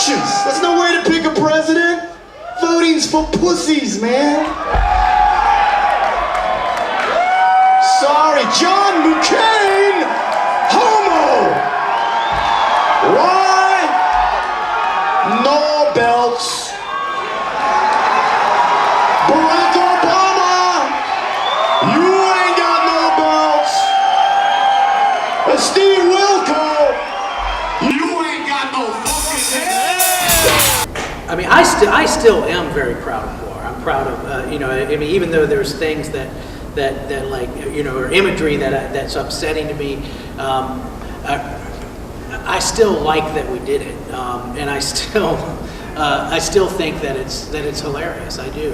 elections. That's no way to pick a president. Voting's for pussies, man. Sorry, John McCain, homo. Why? No belts. Barack Obama, you ain't got no belts. And Steve Wilco, you ain't got no fucking head. I mean, I still am very proud of GWAR. I'm proud of, you know, I mean, even though there's things that like, you know, or imagery that's upsetting to me, I still like that we did it, and I still think that it's hilarious. I do,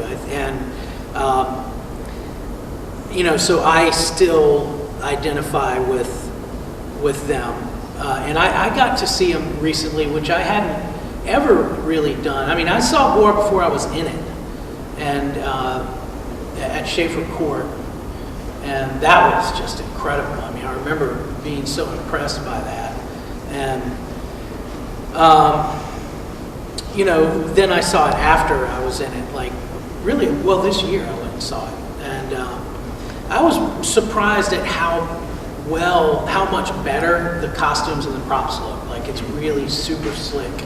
you know, so I still identify with them, and I got to see them recently, which I hadn't ever really done. I mean, I saw GWAR before I was in it, and at Schaefer Court, and that was just incredible. I mean, I remember being so impressed by that, and you know, then I saw it after I was in it, like really, well, this year I went and saw it, and I was surprised at how much better the costumes and the props look. Like, it's really super slick.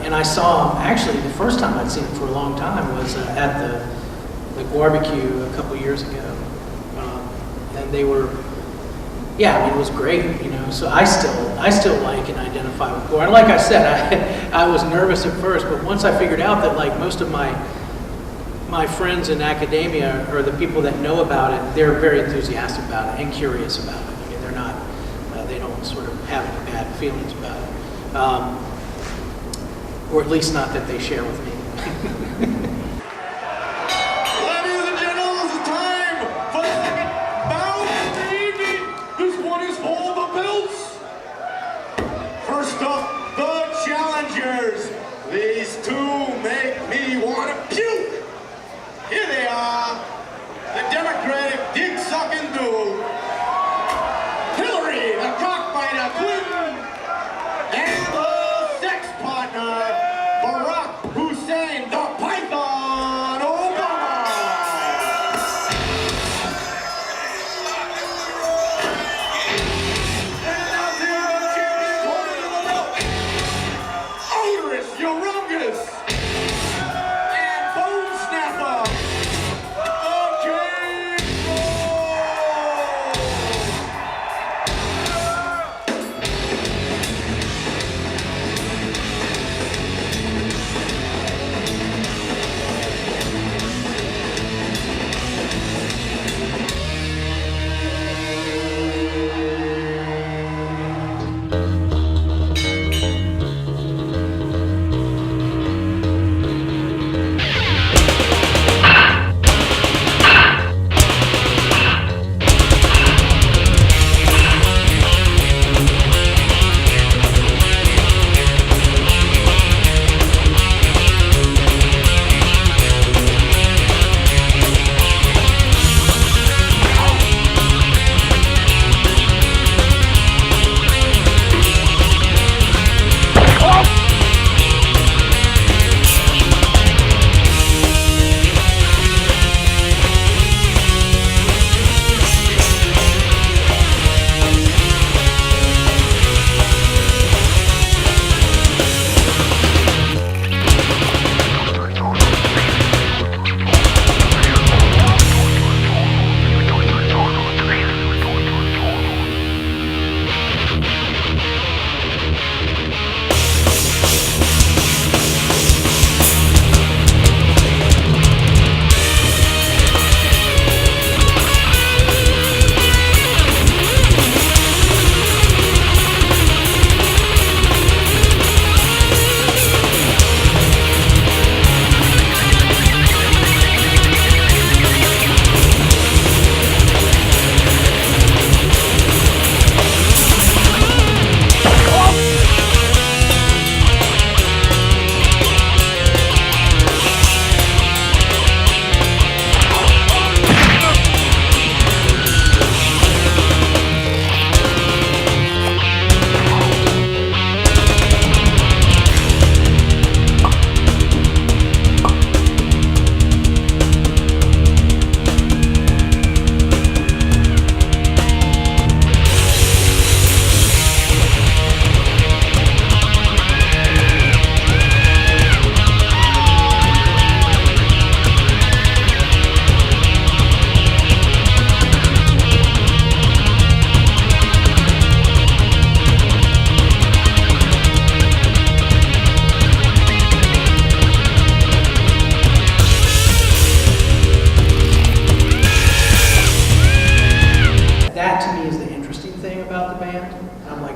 And I saw him, actually, the first time I'd seen him for a long time was at the barbecue a couple years ago. And they were, yeah, I mean, it was great, you know, so I still like and identify with GWAR. And like I said, I was nervous at first, but once I figured out that, like, most of my friends in academia, or the people that know about it, they're very enthusiastic about it and curious about it. I mean, they're not, they don't sort of have bad feelings about it. Or at least not that they share with me. Ladies and gentlemen, it's time for the second bout of the evening. This one is for the belts. First up, the challengers. These two make me want to puke. Here they are, the Democratic dick-sucking duo, Hillary, the cockfighter Clinton, and the sex partner, Barack Hussein, the python.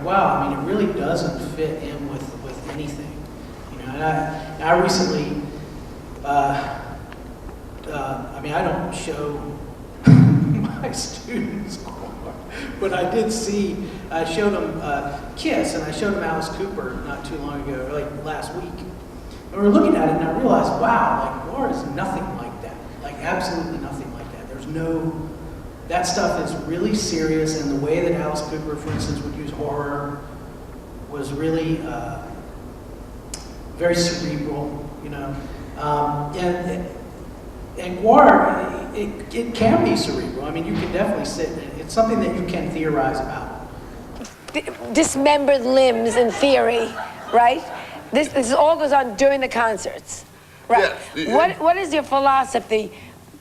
wow, I mean, it really doesn't fit in with anything. You know, and I recently, I mean, I don't show my students GWAR, but I did see, I showed them Kiss, and I showed them Alice Cooper not too long ago, like last week. And we were looking at it, and I realized, wow, like GWAR is nothing like that. Like, absolutely nothing like that. There's no, that stuff is really serious, and the way that Alice Cooper, for instance, would use horror was really very cerebral, you know. And GWAR, it can be cerebral. I mean, you can definitely sit, it's something that you can theorize about. Dismembered limbs in theory, right? This all goes on during the concerts, right? Yes. What is your philosophy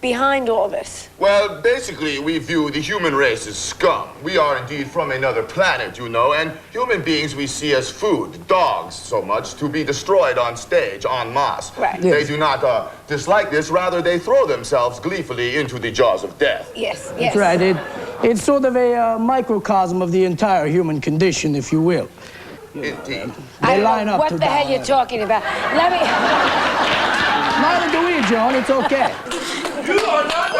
behind all this? Well, basically, we view the human race as scum. We are indeed from another planet, you know, and human beings we see as food, dogs so much, to be destroyed on stage, en masse. Right. They do not dislike this, rather they throw themselves gleefully into the jaws of death. Yes, yes. That's right. It's sort of a microcosm of the entire human condition, if you will. Indeed. I They don't line know up what to the hell die. you're talking about. Let me... Neither do we, John. It's okay. You are not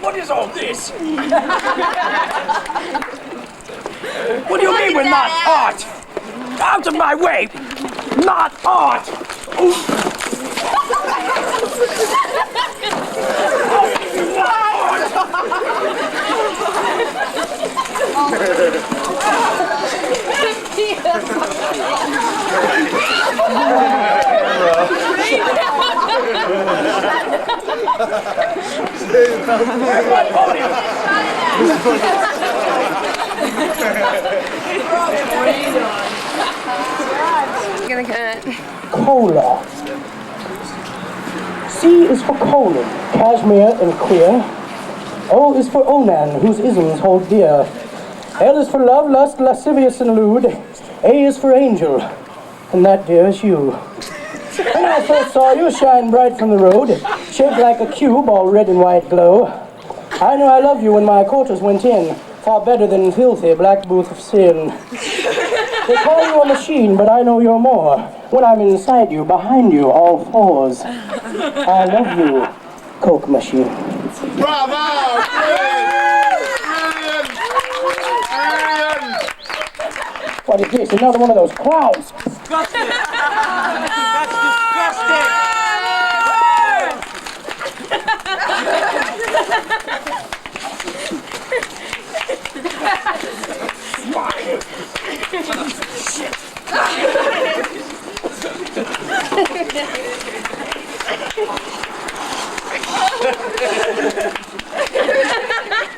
What is all this? What do you mean we're not art? Out of my way! Not art! Cola. C is for colon, cashmere and queer. O is for onan, whose isms hold dear. L is for love, lust, lascivious and lewd. A is for angel, and that, dear, is you. When I first saw you shine bright from the road, shaped like a cube, all red and white glow, I knew I loved you when my quarters went in, far better than filthy black booth of sin. They call you a machine, but I know you're more. When I'm inside you, behind you, all fours. I love you, Coke machine. Bravo! What is this? Another one of those clowns? Disgusting! That's disgusting!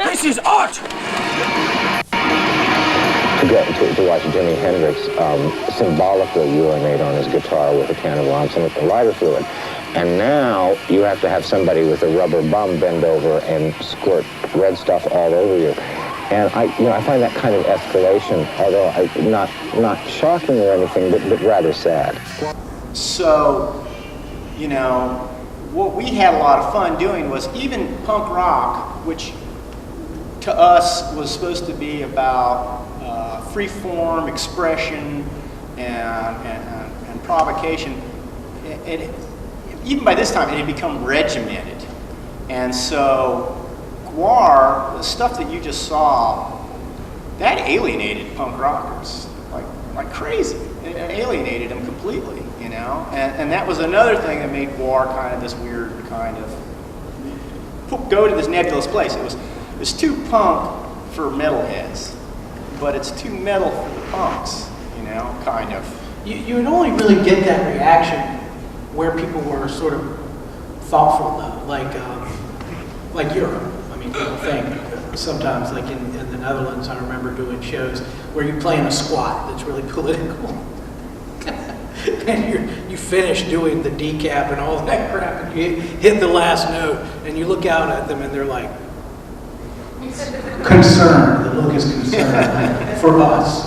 This is art! To watch Jimi Hendrix symbolically urinate on his guitar with a can of arsenic and lighter fluid. And now you have to have somebody with a rubber bum bend over and squirt red stuff all over you. And I find that kind of escalation, although not shocking or anything, but rather sad. So, you know, what we had a lot of fun doing was even punk rock, which to us was supposed to be about free form, expression, and provocation. Even by this time, it had become regimented. And so GWAR, the stuff that you just saw, that alienated punk rockers like crazy. It alienated them completely, you know? And that was another thing that made GWAR kind of this weird kind of, go to this nebulous place. It was too punk for metalheads, but it's too metal for the punks, you know, kind of. You would only really get that reaction where people were sort of thoughtful, though, like Europe. I mean, people think sometimes, like in the Netherlands, I remember doing shows where you play in a squat that's really political. And you finish doing the decap and all that crap, and you hit the last note, and you look out at them, and they're like, concerned. The look is concerned for us.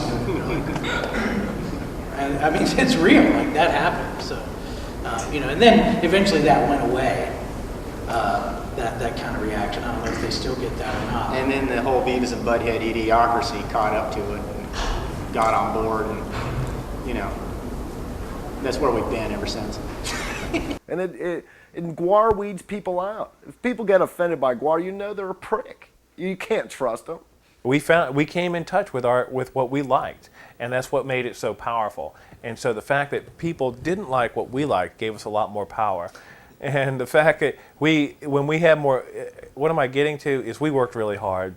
And I mean, it's real. Like that happened. So, and then eventually that went away. that kind of reaction. I don't know if they still get that or not. And then the whole Beavis and Butthead idiocracy caught up to it and got on board, and you know, that's where we've been ever since. And GWAR weeds people out. If people get offended by GWAR, you know they're a prick. You can't trust them. We came in touch with what we liked, and that's what made it so powerful. And so the fact that people didn't like what we liked gave us a lot more power. And the fact that when we had more, what am I getting to is we worked really hard,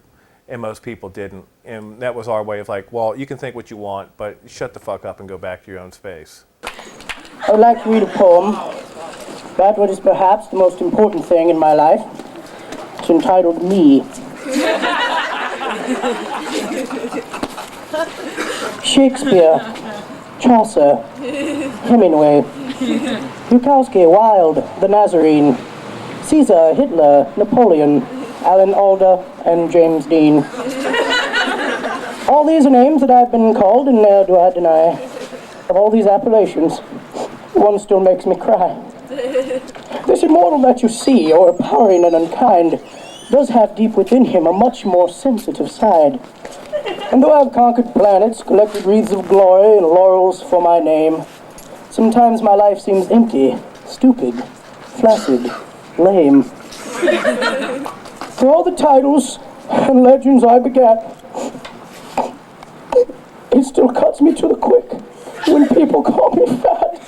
and most people didn't. And that was our way of like, well, you can think what you want, but shut the fuck up and go back to your own space. I would like to read a poem about what is perhaps the most important thing in my life. It's entitled Me. Shakespeare, Chaucer, Hemingway, Bukowski, Wilde, the Nazarene, Caesar, Hitler, Napoleon, Alan Alda, and James Dean. All these are names that I've been called, and ne'er do I deny. Of all these appellations, one still makes me cry. This immortal that you see, overpowering and unkind, does have deep within him a much more sensitive side. And though I've conquered planets, collected wreaths of glory and laurels for my name, sometimes my life seems empty, stupid, flaccid, lame. For all the titles and legends I begat, it still cuts me to the quick when people call me fat.